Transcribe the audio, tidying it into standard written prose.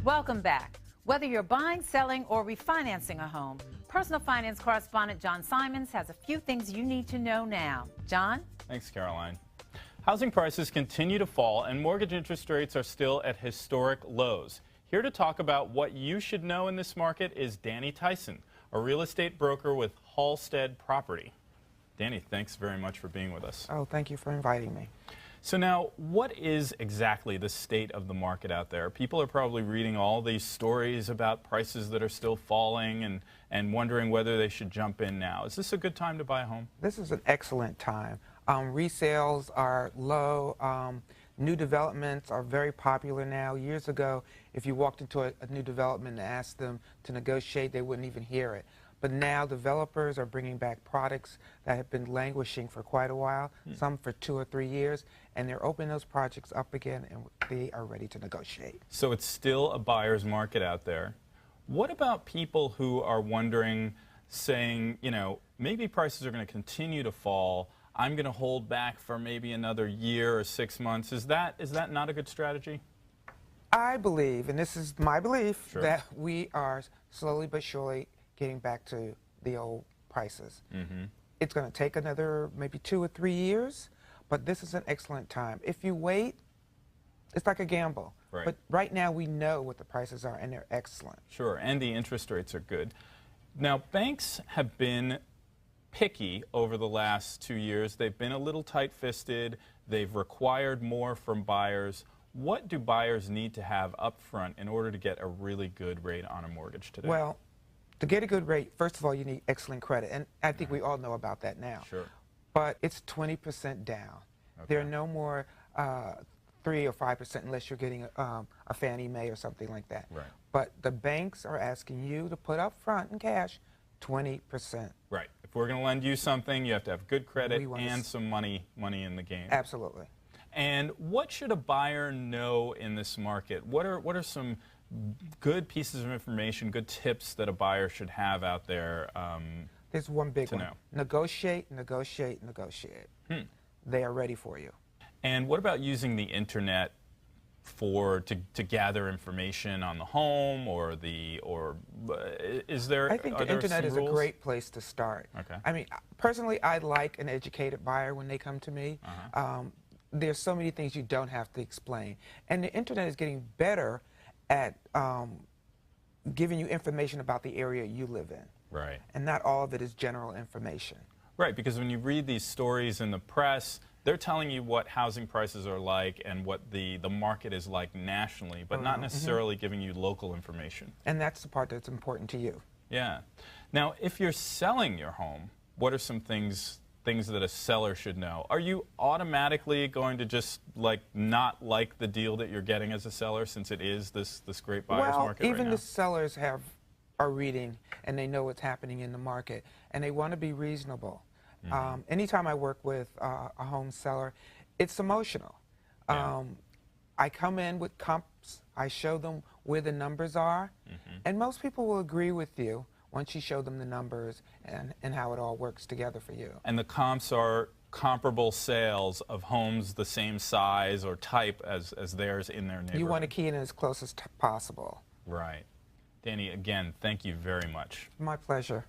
Welcome back. Whether you're buying, selling, or refinancing a home, personal finance correspondent John Simons has a few things you need to know now. John? Thanks, Caroline. Housing prices continue to fall and mortgage interest rates are still at historic lows. Here to talk about what you should know in this market is Danni Tyson, a real estate broker with Halstead Property. Danni, thanks very much for being with us. Oh, thank you for inviting me. So now, what is exactly the state of the market out there? People are probably reading all these stories about prices that are still falling and wondering whether they should jump in now. Is this a good time to buy a home? This is an excellent time. Resales are low. New developments are very popular now. Years ago, if you walked into a new development and asked them to negotiate, they wouldn't even hear it. But now developers are bringing back products that have been languishing for quite a while, some for 2 or 3 years, and they're opening those projects up again, and they are ready to negotiate. So it's still a buyer's market out there. What about people who are wondering, saying, you know, maybe prices are going to continue to fall, I'm going to hold back for maybe another year or 6 months. Is that not a good strategy? I believe, and this is my belief, Sure. that we are slowly but surely getting back to the old prices. It's going to take another maybe 2 or 3 years, but this is an excellent time. If you wait, it's like a gamble. Right. But right now we know what the prices are, and they're excellent. Sure, and the interest rates are good. Now, banks have been picky over the last 2 years. They've been a little tight-fisted. They've required more from buyers. What do buyers need to have up front in order to get a really good rate on a mortgage today? Well, to get a good rate, first of all, you need excellent credit, and I think we all know about that now. Sure. But it's 20% down. Okay. There are no more 3 or 5% unless you're getting a Fannie Mae or something like that. Right. But the banks are asking you to put up front in cash 20%. Right. If we're going to lend you something, you have to have good credit We want to and some money in the game. Absolutely. And what should a buyer know in this market? What are some good pieces of information, good tips that a buyer should have out there? There's one big one. know. Negotiate, negotiate, negotiate. They are ready for you. And what about using the internet to gather information on the home is there? I think the internet is a great place to start. Okay. I mean, personally, I like an educated buyer when they come to me. There's so many things you don't have to explain. And the internet is getting better at giving you information about the area you live in. Right. And not all of it is general information. Right, because when you read these stories in the press, they're telling you what housing prices are like and what the market is like nationally, but not necessarily giving you local information. And that's the part that's important to you. Yeah. Now, if you're selling your home, what are some things that a seller should know? Are you automatically going to just not like the deal that you're getting as a seller, since it is this great buyer's market right now? Even the sellers are reading and they know what's happening in the market, and they want to be reasonable. Anytime I work with a home seller, it's emotional. Yeah. I come in with comps, I show them where the numbers are, and most people will agree with you once you show them the numbers and how it all works together for you. And the comps are comparable sales of homes the same size or type as theirs in their neighborhood. You want to key in as close as possible. Right. Danni, again, thank you very much. My pleasure.